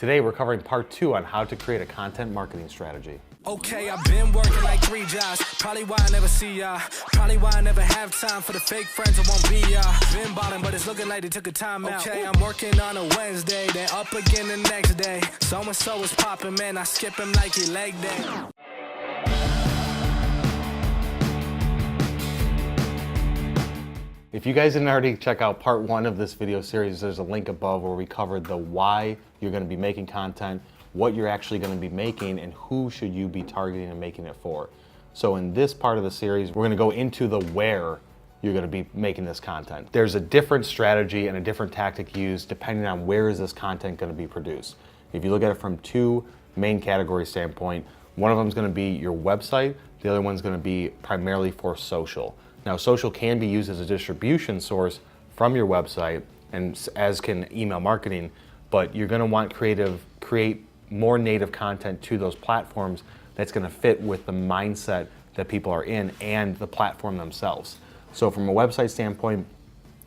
Today we're covering part 2 on how to create a content marketing strategy. Okay, I've been working like 3 jobs. Probably why I never see ya. Probably why I never have time for the fake friends I won't be ya. Been ballin', but it's looking like they took a time out. Okay, I'm working on a Wednesday, then up again the next day. So-and-so is popping, man, I skip him like he leg day. If you guys didn't already check out part 1 of this video series, there's a link above where we covered the why you're going to be making content, what you're actually going to be making, and who should you be targeting and making it for. So in this part of the series, we're going to go into the where you're going to be making this content. There's a different strategy and a different tactic used depending on where is this content going to be produced. If you look at it from 2 main category standpoint, one of them is going to be your website, the other one's going to be primarily for social. Now, social can be used as a distribution source from your website, and as can email marketing, but you're going to want create more native content to those platforms that's going to fit with the mindset that people are in and the platform themselves. So from a website standpoint,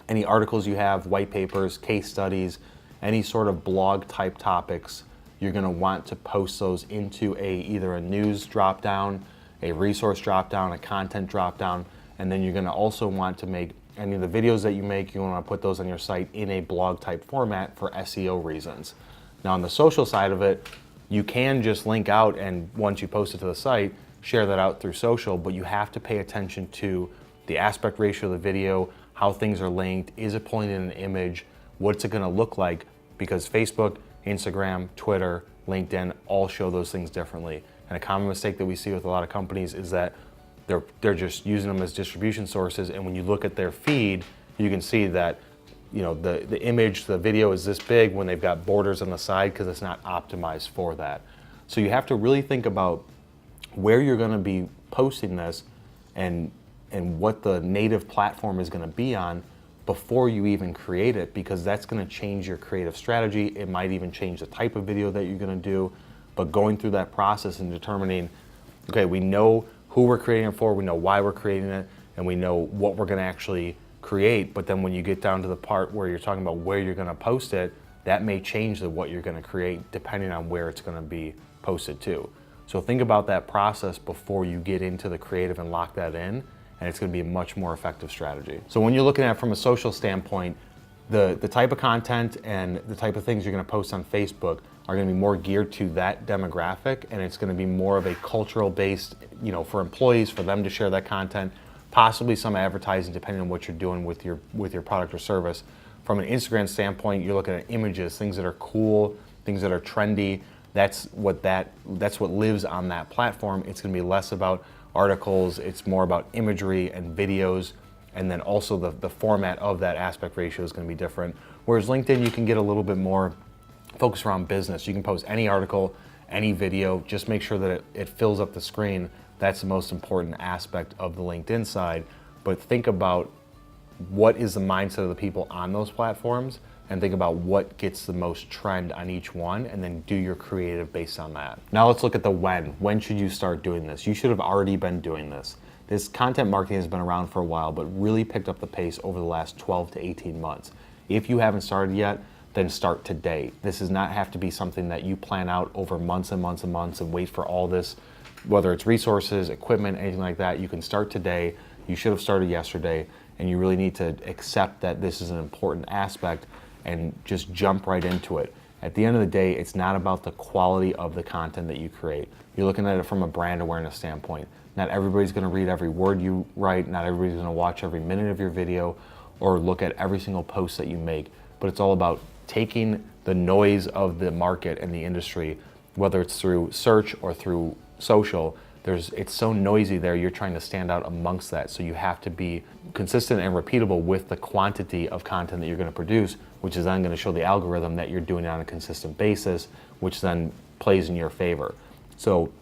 any articles you have, white papers, case studies, any sort of blog type topics, you're going to want to post those into either a news dropdown, a resource dropdown, a content dropdown. And then you're going to also want to make any of the videos that you make, you want to put those on your site in a blog type format for SEO reasons. Now on the social side of it, you can just link out and once you post it to the site, share that out through social, but you have to pay attention to the aspect ratio of the video, how things are linked, is it pulling in an image, what's it going to look like, because Facebook, Instagram, Twitter, LinkedIn all show those things differently. And a common mistake that we see with a lot of companies is that they're just using them as distribution sources, and when you look at their feed, you can see that the image, the video is this big when they've got borders on the side because it's not optimized for that. So you have to really think about where you're going to be posting this and what the native platform is going to be on before you even create it, because that's going to change your creative strategy. It might even change the type of video that you're going to do, but going through that process and determining, okay, we know who we're creating it for, we know why we're creating it, and we know what we're going to actually create. But then when you get down to the part where you're talking about where you're going to post it, that may change what you're going to create depending on where it's going to be posted to. So think about that process before you get into the creative and lock that in, and it's going to be a much more effective strategy. So when you're looking at it from a social standpoint, the type of content and the type of things you're going to post on Facebook are going to be more geared to that demographic, and it's going to be more of a cultural based, for employees, for them to share that content, possibly some advertising depending on what you're doing with your product or service. From an Instagram standpoint, you're looking at images, things that are cool, things that are trendy. That's what lives on that platform. It's going to be less about articles, it's more about imagery and videos, and then also the format of that aspect ratio is going to be different. Whereas LinkedIn, you can get a little bit more focus around business. You can post any article, any video, just make sure that it fills up the screen. That's the most important aspect of the LinkedIn side. But think about what is the mindset of the people on those platforms, and think about what gets the most trend on each one, and then do your creative based on that. Now let's look at the when. When should you start doing this? You should have already been doing this. This content marketing has been around for a while, but really picked up the pace over the last 12 to 18 months. If you haven't started yet, then start today. This does not have to be something that you plan out over months and months and months and wait for all this, whether it's resources, equipment, anything like that. You can start today. You should have started yesterday, and you really need to accept that this is an important aspect and just jump right into it. At the end of the day, it's not about the quality of the content that you create. You're looking at it from a brand awareness standpoint. Not everybody's gonna read every word you write, not everybody's gonna watch every minute of your video or look at every single post that you make, but it's all about taking the noise of the market and the industry, whether it's through search or through social. It's so noisy there, you're trying to stand out amongst that. So you have to be consistent and repeatable with the quantity of content that you're going to produce, which is then going to show the algorithm that you're doing it on a consistent basis, which then plays in your favor. So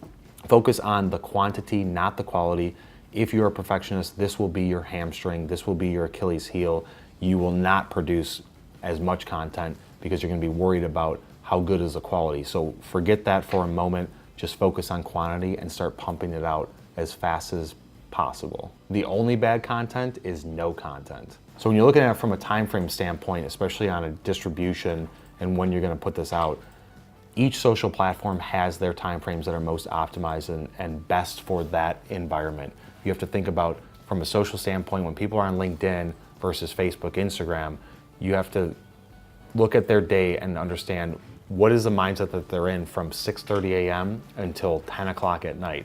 focus on the quantity, not the quality. If you're a perfectionist, this will be your hamstring, this will be your Achilles heel. You will not produce as much content because you're going to be worried about how good is the quality. So forget that for a moment. Just focus on quantity and start pumping it out as fast as possible. The only bad content is no content. So when you're looking at it from a time frame standpoint, especially on a distribution and when you're going to put this out, Each social platform has their timeframes that are most optimized and best for that environment. You have to think about, from a social standpoint, when people are on LinkedIn versus Facebook, Instagram, you have to look at their day and understand what is the mindset that they're in from 6:30 a.m. until 10 o'clock at night.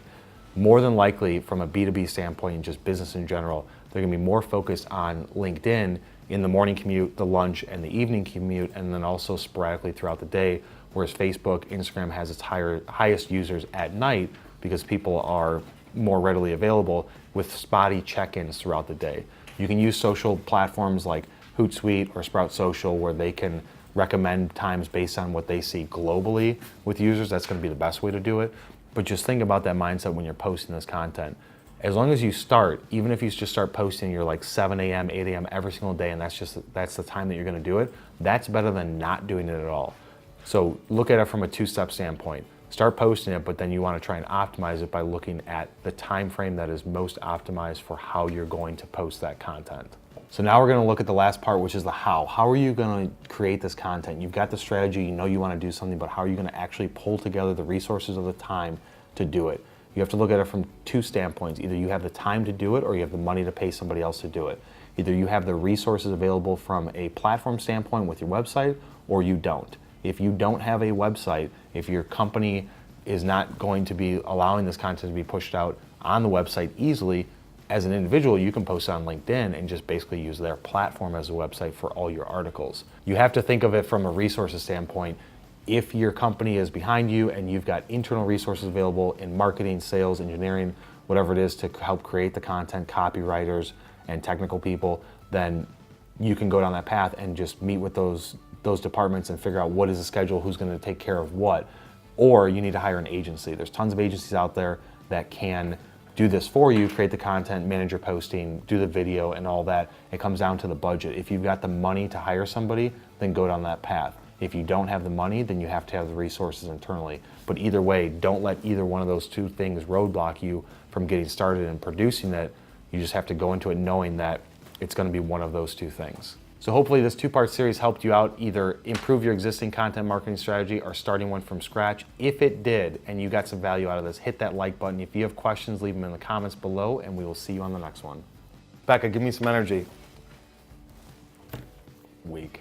More than likely, from a B2B standpoint and just business in general, they're gonna be more focused on LinkedIn in the morning commute, the lunch, and the evening commute, and then also sporadically throughout the day, whereas Facebook, Instagram has its highest users at night because people are more readily available with spotty check-ins throughout the day. You can use social platforms like Hootsuite or Sprout Social where they can recommend times based on what they see globally with users. That's going to be the best way to do it. But just think about that mindset when you're posting this content. As long as you start, even if you just start posting, you're like 7 a.m., 8 a.m. every single day, and that's the time that you're going to do it, that's better than not doing it at all. So look at it from a two-step standpoint. Start posting it, but then you want to try and optimize it by looking at the time frame that is most optimized for how you're going to post that content. So now we're going to look at the last part, which is the how. How are you going to create this content? You've got the strategy, you know you want to do something, but how are you going to actually pull together the resources of the time to do it? You have to look at it from two standpoints. Either you have the time to do it or you have the money to pay somebody else to do it. Either you have the resources available from a platform standpoint with your website or you don't. If you don't have a website, if your company is not going to be allowing this content to be pushed out on the website easily, as an individual, you can post on LinkedIn and just basically use their platform as a website for all your articles. You have to think of it from a resources standpoint. If your company is behind you and you've got internal resources available in marketing, sales, engineering, whatever it is to help create the content, copywriters and technical people, then you can go down that path and just meet with those departments and figure out what is the schedule, who's going to take care of what. Or you need to hire an agency. There's tons of agencies out there that can do this for you, create the content, manage your posting, do the video and all that. It comes down to the budget. If you've got the money to hire somebody, then go down that path. If you don't have the money, then you have to have the resources internally. But either way, don't let either one of those two things roadblock you from getting started and producing it. You just have to go into it knowing that it's going to be one of those two things. So hopefully this two-part series helped you out, either improve your existing content marketing strategy or starting one from scratch. If it did and you got some value out of this, hit that like button. If you have questions, leave them in the comments below and we will see you on the next one. Becca, give me some energy. Weak.